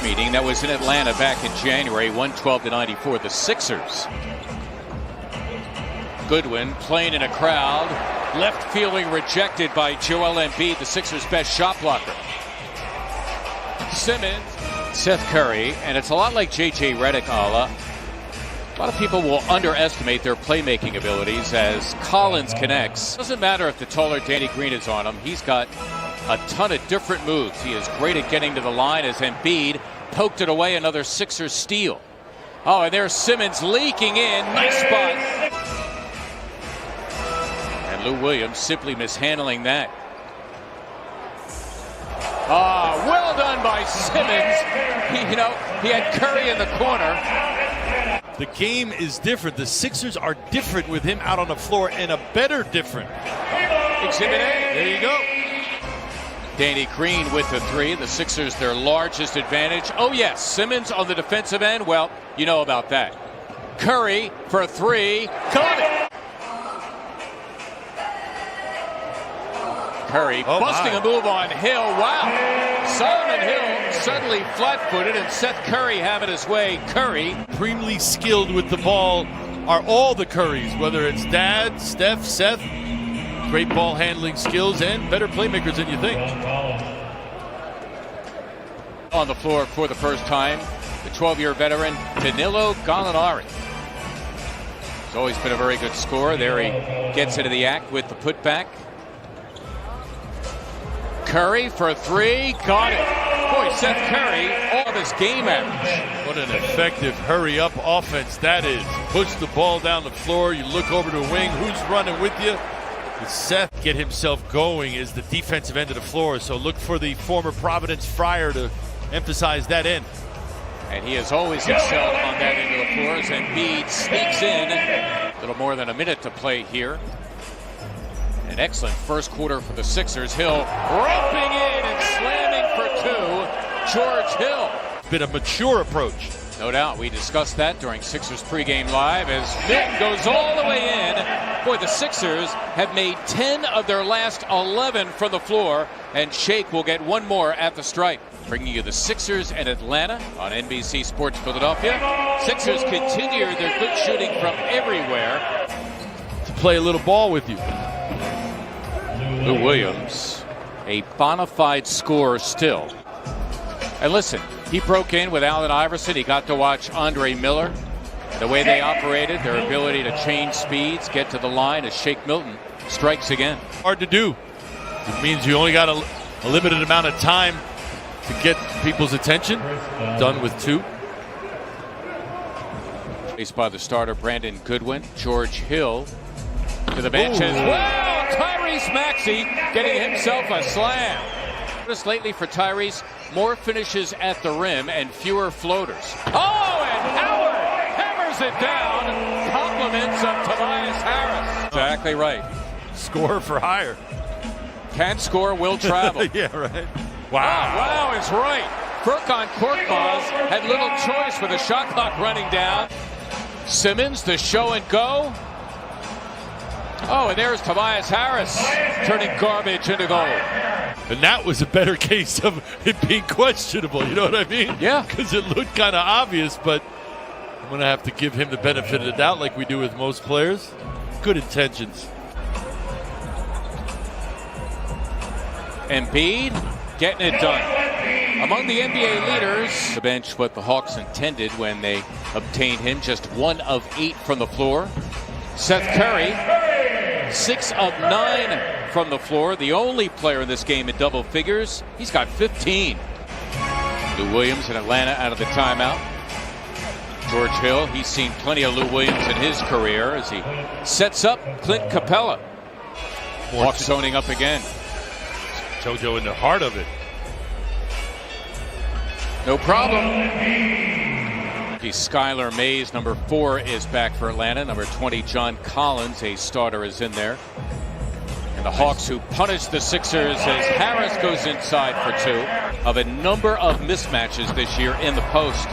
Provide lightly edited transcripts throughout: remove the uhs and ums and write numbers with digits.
meeting that was in Atlanta back in January, 112-94, the Sixers. Goodwin playing in a crowd, left fielding rejected by Joel Embiid, the Sixers' best shot blocker. Simmons, Seth Curry, and it's a lot like J.J. Redick, a lot of people will underestimate their playmaking abilities as Collins connects. Doesn't matter if the taller Danny Green is on him. He's got a ton of different moves. He is great at getting to the line as Embiid poked it away. Another Sixers steal. Oh, and there's Simmons leaking in. Nice spot. And Lou Williams simply mishandling that. Well done by Simmons. He had Curry in the corner. The game is different. The Sixers are different with him out on the floor, and a better different. Exhibit A. There you go. Danny Green with the three. The Sixers, their largest advantage. Oh, yes. Simmons on the defensive end. Well, you know about that. Curry for three. Got it. Curry busting a move on Hill. Wow. Solomon Hill suddenly flat-footed, and Seth Curry having his way. Curry. Supremely skilled with the ball are all the Currys, whether it's Dad, Steph, Seth. Great ball handling skills and better playmakers than you think. On the floor for the first time, the 12-year veteran Danilo Gallinari. He's always been a very good scorer. There he gets into the act with the putback. Curry for three. Got it. Boy, Seth Curry, all of his game average. What an effective hurry-up offense that is. Push the ball down the floor. You look over to the wing. Who's running with you? Seth get himself going is the defensive end of the floor. So look for the former Providence Friar to emphasize that end. And he has always excelled on that end of the floor as Embiid sneaks in. A little more than a minute to play here. An excellent first quarter for the Sixers. Hill roping in and slamming for two. George Hill. Been a mature approach. No doubt. We discussed that during Sixers pregame live as Milton goes all the way in. Boy, the Sixers have made 10 of their last 11 from the floor, and Shake will get one more at the stripe. Bringing you the Sixers and Atlanta on NBC Sports Philadelphia. Sixers continue their good shooting from everywhere. To play a little ball with you. Lou Williams, a bona fide scorer still. And listen, he broke in with Allen Iverson. He got to watch Andre Miller. The way they operated, their ability to change speeds, get to the line as Shake Milton strikes again. Hard to do. It means you only got a limited amount of time to get people's attention. Done with two. Faced by the starter Brandon Goodwin. George Hill to the bench as well. Tyrese Maxey getting himself a slam. Notice lately for Tyrese, more finishes at the rim and fewer floaters. Oh, and Howard hammers it down. Compliments of Tobias Harris. Exactly right. Score for hire. Can't score, will travel. Yeah, right. Wow is right. Furkan Korkmaz had little choice with the shot clock running down. Simmons, the show and go. Oh, and there's Tobias Harris turning garbage into gold. And that was a better case of it being questionable, you know what I mean? Yeah. Because it looked kind of obvious, but I'm going to have to give him the benefit of the doubt like we do with most players. Good intentions. Embiid getting it done. Among the NBA leaders, the bench what the Hawks intended when they obtained him, just 1 of 8 from the floor. Seth Curry, 6 of 9 from the floor. The only player in this game in double figures. He's got 15. Lou Williams in Atlanta out of the timeout. George Hill, he's seen plenty of Lou Williams in his career as he sets up Clint Capella. Hawks zoning up again. JoJo in the heart of it. No problem. Skylar Mays, number 4, is back for Atlanta. Number 20, John Collins, a starter, is in there. And the Hawks, who punished the Sixers as Harris goes inside for 2 of a number of mismatches this year in the post.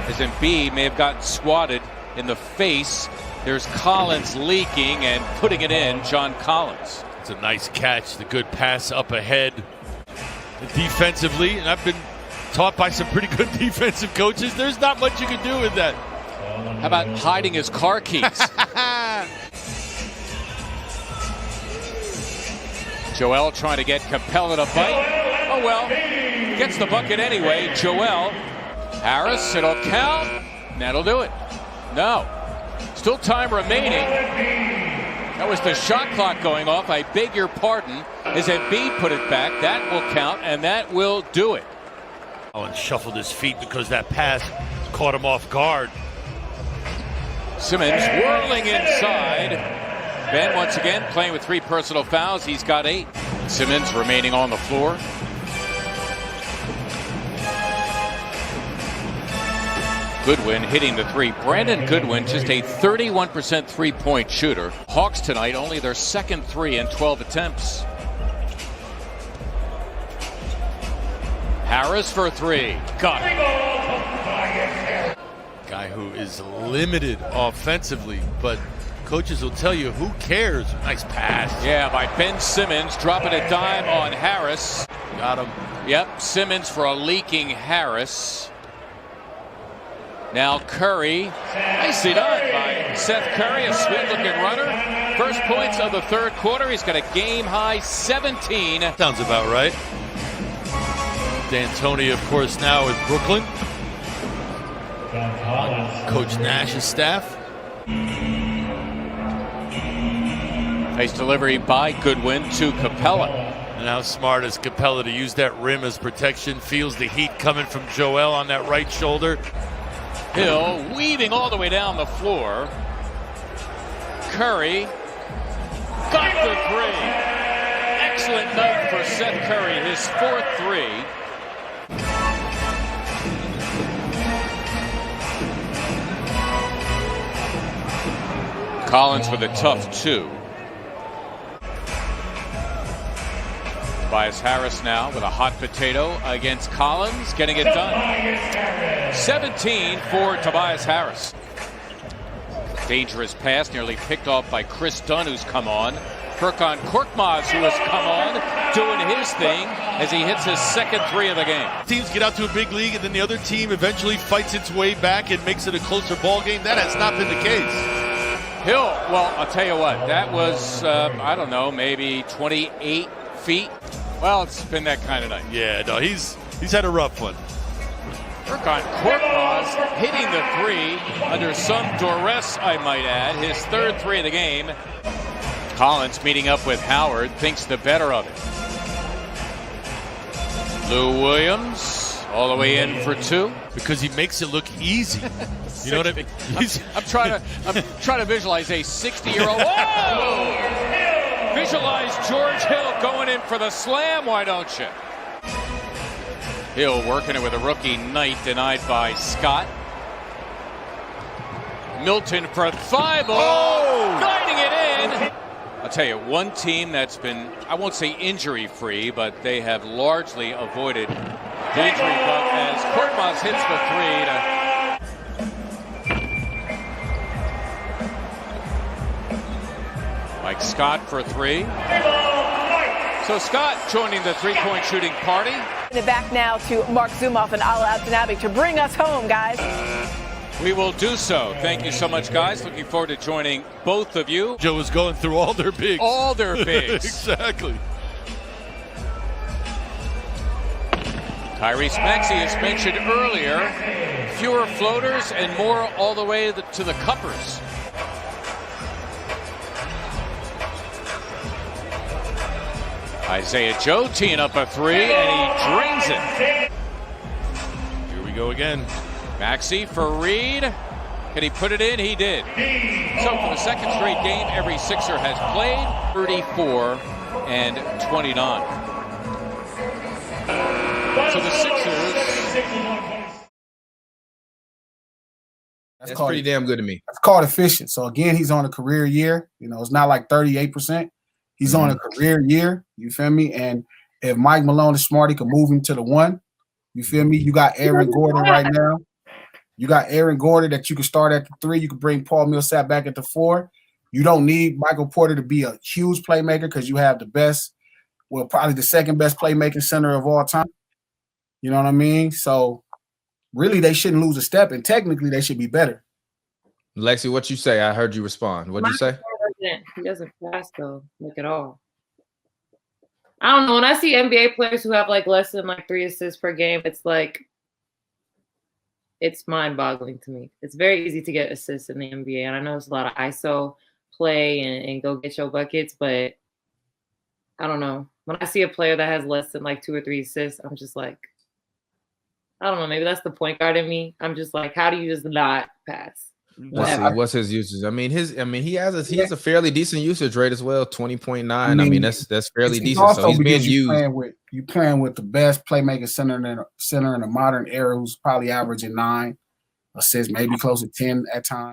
As Embiid may have gotten swatted in the face. There's Collins leaking and putting it in, John Collins. It's a nice catch, the good pass up ahead. Defensively, and I've been taught by some pretty good defensive coaches. There's not much you can do with that. How about hiding his car keys? Joel trying to get Capella to bite. Oh well, gets the bucket anyway. Joel. Harris, it'll count. That'll do it. No. Still time remaining. That was the shot clock going off. I beg your pardon. As Embiid put it back, that will count, and that will do it. Allen shuffled his feet because that pass caught him off guard. Simmons whirling inside. Ben once again playing with 3 personal fouls. He's got 8. Simmons remaining on the floor. Goodwin hitting the 3. Brandon Goodwin, just a 31% three-point shooter. Hawks tonight, only their second 3 in 12 attempts. Harris for 3. Got it. Guy who is limited offensively, but coaches will tell you, who cares? Nice pass. Yeah, by Ben Simmons, dropping a dime on Harris. Got him. Yep, Simmons for a leaking Harris. Now Curry, nicely done by Seth Curry, a sweet-looking runner. First points of the third quarter. He's got a game-high 17. Sounds about right. D'Antoni, of course, now with Brooklyn. Coach Nash's staff. Nice delivery by Goodwin to Capella. And how smart is Capella to use that rim as protection. Feels the heat coming from Joel on that right shoulder. Hill weaving all the way down the floor. Curry got the 3. Excellent night for Seth Curry, his 4th 3. Collins with a tough 2. Tobias Harris now with a hot potato against Collins, getting it done. 17 for Tobias Harris. Dangerous pass, nearly picked off by Chris Dunn, who's come on. Furkan Korkmaz, who has come on, doing his thing as he hits his second 3 of the game. Teams get out to a big league, and then the other team eventually fights its way back and makes it a closer ball game. That has not been the case. Hill, well, I'll tell you what, that was, I don't know, maybe 28 feet. Well, it's been that kind of night. Yeah, no, he's had a rough one. Furkan Korkmaz hitting the 3 under some duress, I might add. His third 3 of the game. Collins meeting up with Howard, thinks the better of it. Lou Williams all the way in for 2. Because he makes it look easy. You know what I mean? I'm trying to visualize a 60-year-old. Whoa! Visualize George Hill going in for the slam, why don't you? Hill working it with a rookie Knight, denied by Scott. Milton for Thibault, guiding it in. I'll tell you, one team that's been, I won't say injury-free, but they have largely avoided the injury bug as Korkmaz hits the 3 to Mike Scott for 3. So Scott joining the 3-point shooting party. Back now to Mark Zumoff and Ala Abdinabi to bring us home, guys. We will do so. Thank you so much, guys. Looking forward to joining both of you. Joe was going through all their bigs. All their bigs. Exactly. Tyrese Maxey, as mentioned earlier, fewer floaters and more all the way to the cuppers. Isaiah Joe teeing up a 3, and he drains it. Here we go again. Maxey for Reed. Can he put it in? He did. So for the second straight game, every Sixer has played 34 and 29. So the Sixers. That's pretty damn good to me. That's called efficient. So again, he's on a career year. You know, it's not like 38%. He's on a career year. You feel me? And if Mike Malone is smart, he can move him to the 1. You feel me? You got Aaron Gordon right now. You got Aaron Gordon that you can start at the 3. You can bring Paul Millsap back at the 4. You don't need Michael Porter to be a huge playmaker because you have the best, well, probably the second best playmaking center of all time. You know what I mean? So really, they shouldn't lose a step, and technically, they should be better. Lexi, what you say? I heard you respond. What'd you say? He doesn't pass though, like at all. I don't know. When I see NBA players who have like less than like 3 assists per game, it's like it's mind-boggling to me. It's very easy to get assists in the NBA, and I know it's a lot of ISO play and go get your buckets, but I don't know. When I see a player that has less than like 2 or 3 assists, I'm just like, I don't know. Maybe that's the point guard in me. I'm just like, how do you just not pass? Let's see, what's his usage? He has a fairly decent usage rate as well, 20.9. I mean, that's fairly decent. So he's being used. You playing with the best playmaking center in the modern era, who's probably averaging 9 assists, maybe close to 10 at times.